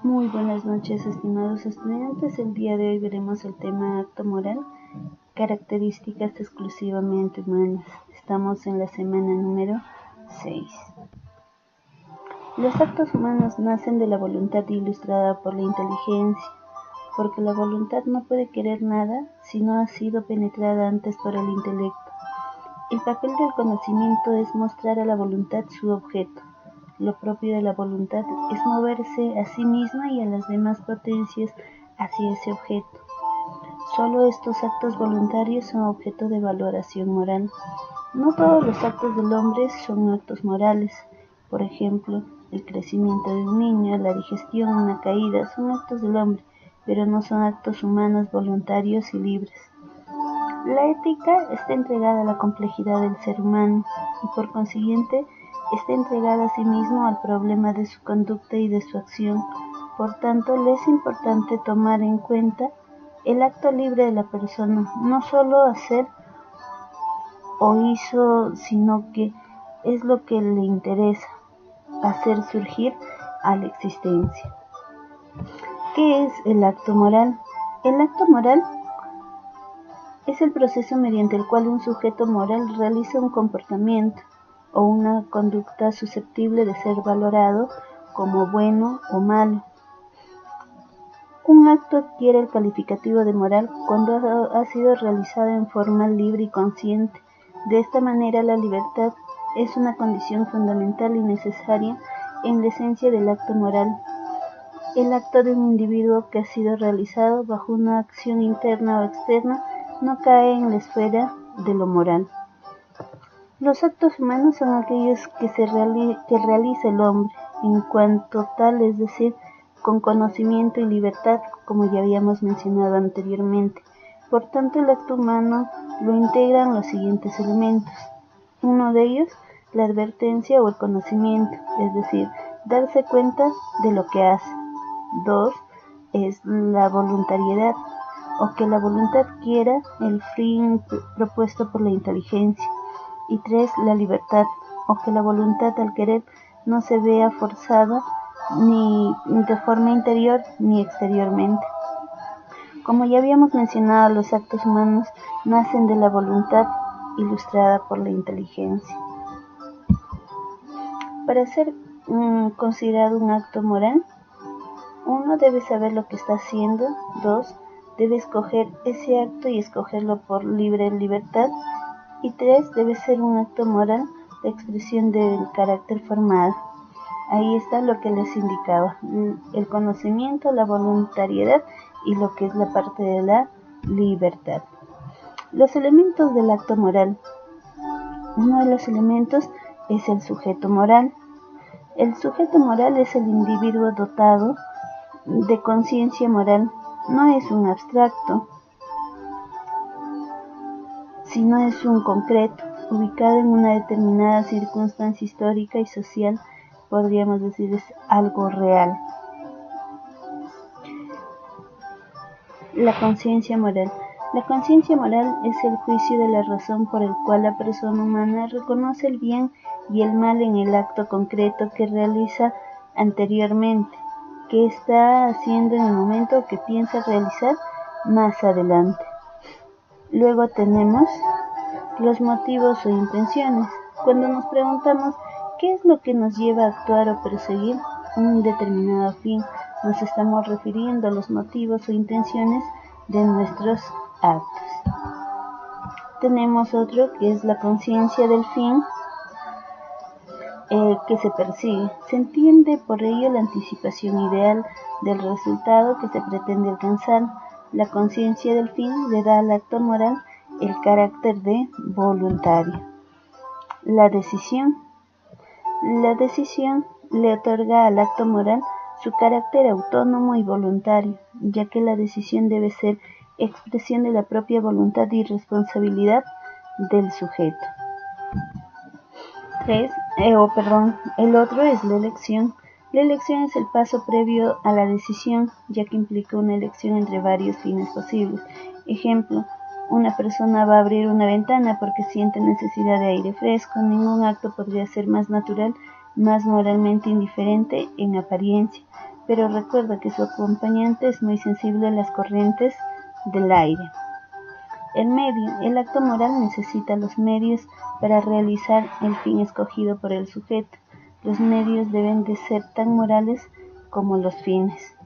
Muy buenas noches, estimados estudiantes. El día de hoy veremos el tema acto moral, características exclusivamente humanas. Estamos en la semana número 6. Los actos humanos nacen de la voluntad ilustrada por la inteligencia, porque la voluntad no puede querer nada si no ha sido penetrada antes por el intelecto. El papel del conocimiento es mostrar a la voluntad su objeto. Lo propio de la voluntad es moverse a sí misma y a las demás potencias hacia ese objeto. Solo estos actos voluntarios son objeto de valoración moral. No todos los actos del hombre son actos morales. Por ejemplo, el crecimiento de un niño, la digestión, una caída, son actos del hombre, pero no son actos humanos voluntarios y libres. La ética está entregada a la complejidad del ser humano y por consiguiente está entregada a sí mismo al problema de su conducta y de su acción. Por tanto, le es importante tomar en cuenta el acto libre de la persona, no solo hacer o hizo, sino que es lo que le interesa, hacer surgir a la existencia. ¿Qué es el acto moral? El acto moral es el proceso mediante el cual un sujeto moral realiza un comportamiento o una conducta susceptible de ser valorado como bueno o malo. Un acto adquiere el calificativo de moral cuando ha sido realizado en forma libre y consciente. De esta manera, la libertad es una condición fundamental y necesaria en la esencia del acto moral. El acto de un individuo que ha sido realizado bajo una acción interna o externa no cae en la esfera de lo moral. Los actos humanos son aquellos que realiza el hombre en cuanto tal, es decir, con conocimiento y libertad, como ya habíamos mencionado anteriormente. Por tanto, el acto humano lo integran los siguientes elementos. Uno de ellos, la advertencia o el conocimiento, es decir, darse cuenta de lo que hace. 2. Es la voluntariedad, o que la voluntad quiera el fin propuesto por la inteligencia. Y 3. La libertad, o que la voluntad al querer no se vea forzada ni de forma interior ni exteriormente. Como ya habíamos mencionado, los actos humanos nacen de la voluntad ilustrada por la inteligencia. Para ser considerado un acto moral, 1. Debe saber lo que está haciendo. 2. Debe escoger ese acto y escogerlo por libre libertad. Y 3. Debe ser un acto moral la expresión del carácter formado. Ahí está lo que les indicaba, el conocimiento, la voluntariedad y lo que es la parte de la libertad. Los elementos del acto moral. Uno de los elementos es el sujeto moral. El sujeto moral es el individuo dotado de conciencia moral. No es un abstracto, sino es un concreto, ubicado en una determinada circunstancia histórica y social. Podríamos decir es algo real. La conciencia moral. La conciencia moral es el juicio de la razón por el cual la persona humana reconoce el bien y el mal en el acto concreto que realiza anteriormente, que está haciendo en el momento que piensa realizar más adelante. Luego tenemos los motivos o intenciones. Cuando nos preguntamos ¿qué es lo que nos lleva a actuar o perseguir un determinado fin? Nos estamos refiriendo a los motivos o intenciones de nuestros actos. Tenemos otro que es la conciencia del fin que se persigue. Se entiende por ello la anticipación ideal del resultado que se pretende alcanzar. La conciencia del fin le da al acto moral el carácter de voluntario. La decisión. La decisión le otorga al acto moral su carácter autónomo y voluntario, ya que la decisión debe ser expresión de la propia voluntad y responsabilidad del sujeto. El otro es la elección. La elección es el paso previo a la decisión, ya que implica una elección entre varios fines posibles. Ejemplo, una persona va a abrir una ventana porque siente necesidad de aire fresco. Ningún acto podría ser más natural, más moralmente indiferente en apariencia. pero recuerda que su acompañante es muy sensible a las corrientes del aire. El medio. El acto moral necesita los medios para realizar el fin escogido por el sujeto. Los medios deben de ser tan morales como los fines.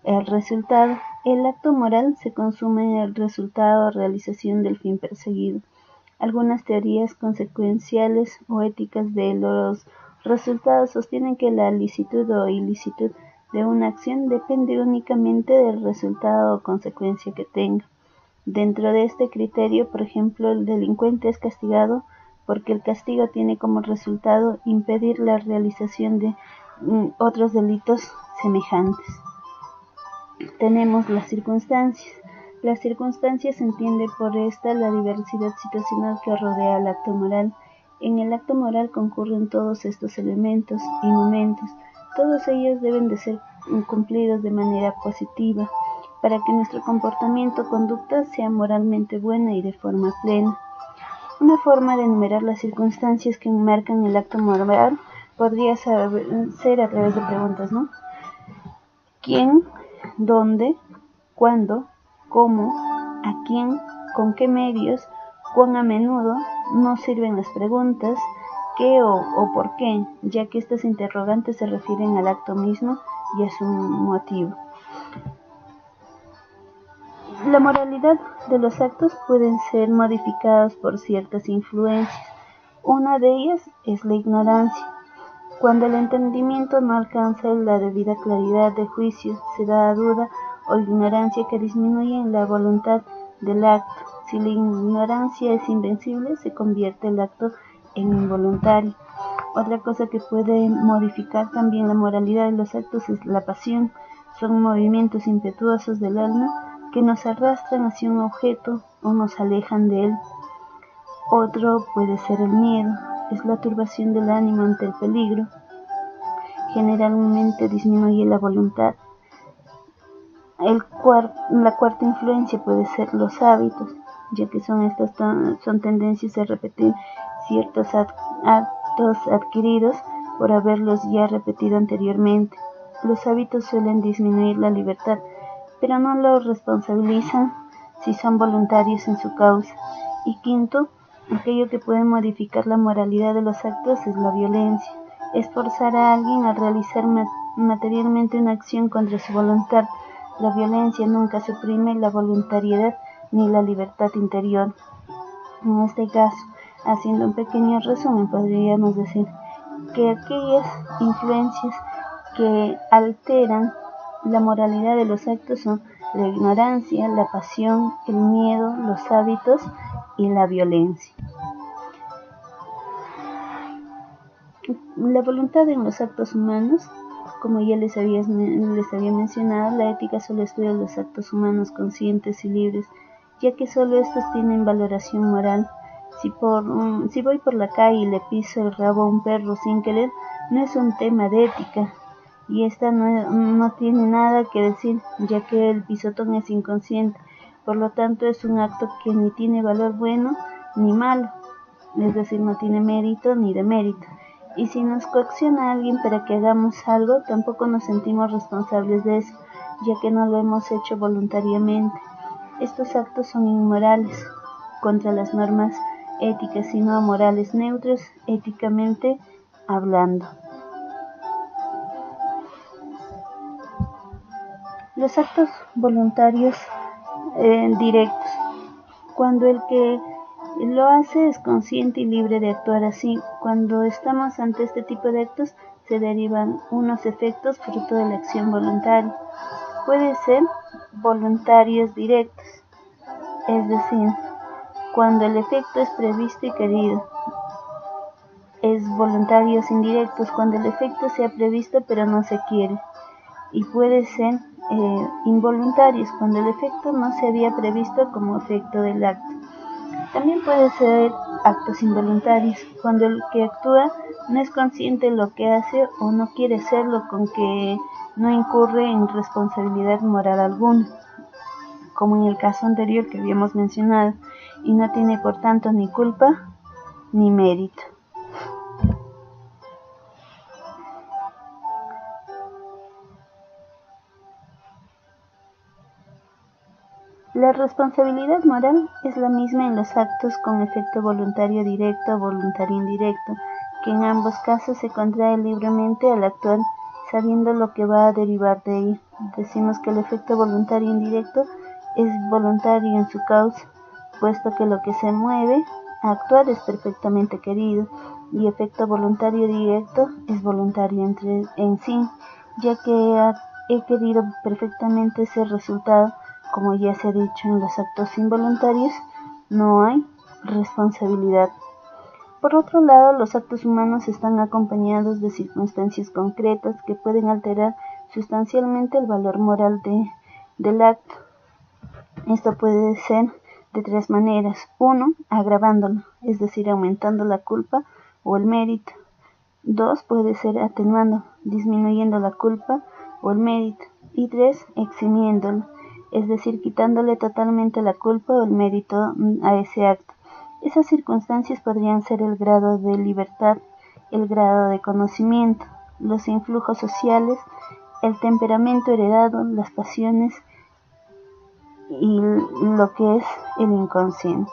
El resultado. El acto moral se consume en el resultado o realización del fin perseguido. Algunas teorías consecuenciales o éticas de los resultados sostienen que la licitud o ilicitud de una acción depende únicamente del resultado o consecuencia que tenga. Dentro de este criterio, por ejemplo, el delincuente es castigado porque el castigo tiene como resultado impedir la realización de otros delitos semejantes. Tenemos las circunstancias. Las circunstancias se entiende por esta la diversidad situacional que rodea al acto moral. En el acto moral concurren todos estos elementos y momentos. Todos ellos deben de ser cumplidos de manera positiva para que nuestro comportamiento o conducta sea moralmente buena y de forma plena. Una forma de enumerar las circunstancias que enmarcan el acto moral podría ser a través de preguntas, ¿no? ¿Quién? ¿Dónde? ¿Cuándo? ¿Cómo? ¿A quién? ¿Con qué medios? ¿Cuán a menudo? No sirven las preguntas ¿qué o por qué? Ya que estas interrogantes se refieren al acto mismo y a su motivo. La moralidad de los actos pueden ser modificados por ciertas influencias. Una de ellas es la ignorancia. Cuando el entendimiento no alcanza la debida claridad de juicio, se da duda o ignorancia que disminuye la voluntad del acto. Si la ignorancia es invencible, se convierte el acto en involuntario. Otra cosa que puede modificar también la moralidad de los actos es la pasión. Son movimientos impetuosos del alma que nos arrastran hacia un objeto o nos alejan de él. Otro puede ser el miedo. Es la turbación del ánimo ante el peligro. Generalmente disminuye la voluntad. La cuarta influencia puede ser los hábitos, ya que son tendencias a repetir ciertos actos adquiridos por haberlos ya repetido anteriormente. Los hábitos suelen disminuir la libertad, pero no lo responsabilizan si son voluntarios en su causa. Y quinto, aquello que puede modificar la moralidad de los actos es la violencia. Es forzar a alguien a realizar materialmente una acción contra su voluntad. La violencia nunca suprime la voluntariedad ni la libertad interior. En este caso, haciendo un pequeño resumen, podríamos decir que aquellas influencias que alteran la moralidad de los actos son la ignorancia, la pasión, el miedo, los hábitos y la violencia. La voluntad en los actos humanos, como ya les había mencionado, la ética solo estudia los actos humanos conscientes y libres, ya que solo estos tienen valoración moral. Si voy por la calle y le piso el rabo a un perro sin querer, no es un tema de ética, y esta no tiene nada que decir, ya que el pisotón es inconsciente, por lo tanto es un acto que ni tiene valor bueno ni malo, es decir, no tiene mérito ni demérito. Y si nos coacciona a alguien para que hagamos algo, tampoco nos sentimos responsables de eso, ya que no lo hemos hecho voluntariamente. Estos actos son inmorales, contra las normas éticas, sino morales neutros, éticamente hablando. Los actos voluntarios directos. Cuando el que lo hace es consciente y libre de actuar así. Cuando estamos ante este tipo de actos, se derivan unos efectos fruto de la acción voluntaria. Puede ser voluntarios directos, es decir, cuando el efecto es previsto y querido. Es voluntarios indirectos, cuando el efecto sea previsto pero no se quiere. Y puede ser involuntarios, cuando el efecto no se había previsto como efecto del acto. También puede ser actos involuntarios, cuando el que actúa no es consciente de lo que hace o no quiere serlo, con que no incurre en responsabilidad moral alguna, como en el caso anterior que habíamos mencionado, y no tiene por tanto ni culpa ni mérito. La responsabilidad moral es la misma en los actos con efecto voluntario directo o voluntario indirecto, que en ambos casos se contrae libremente al actuar sabiendo lo que va a derivar de ello. Decimos que el efecto voluntario indirecto es voluntario en su causa, puesto que lo que se mueve a actuar es perfectamente querido, y efecto voluntario directo es voluntario en sí, ya que he querido perfectamente ese resultado. Como ya se ha dicho, en los actos involuntarios no hay responsabilidad. Por otro lado, los actos humanos están acompañados de circunstancias concretas que pueden alterar sustancialmente el valor moral del acto. Esto puede ser de tres maneras. 1. Agravándolo, es decir, aumentando la culpa o el mérito. 2. Puede ser atenuando, disminuyendo la culpa o el mérito. Y 3. Eximiéndolo, es decir, quitándole totalmente la culpa o el mérito a ese acto. Esas circunstancias podrían ser el grado de libertad, el grado de conocimiento, los influjos sociales, el temperamento heredado, las pasiones y lo que es el inconsciente.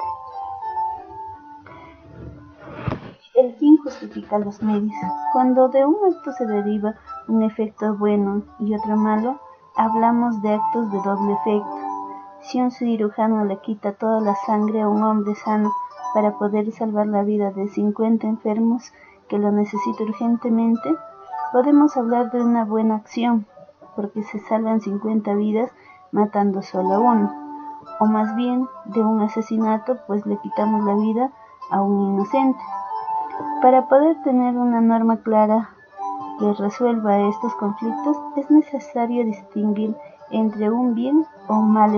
El fin justifica los medios. Cuando de un acto se deriva un efecto bueno y otro malo, hablamos de actos de doble efecto. Si un cirujano le quita toda la sangre a un hombre sano para poder salvar la vida de 50 enfermos que lo necesitan urgentemente, podemos hablar de una buena acción, porque se salvan 50 vidas matando solo a uno, o más bien de un asesinato, pues le quitamos la vida a un inocente. Para poder tener una norma clara que resuelva estos conflictos, es necesario distinguir entre un bien o mal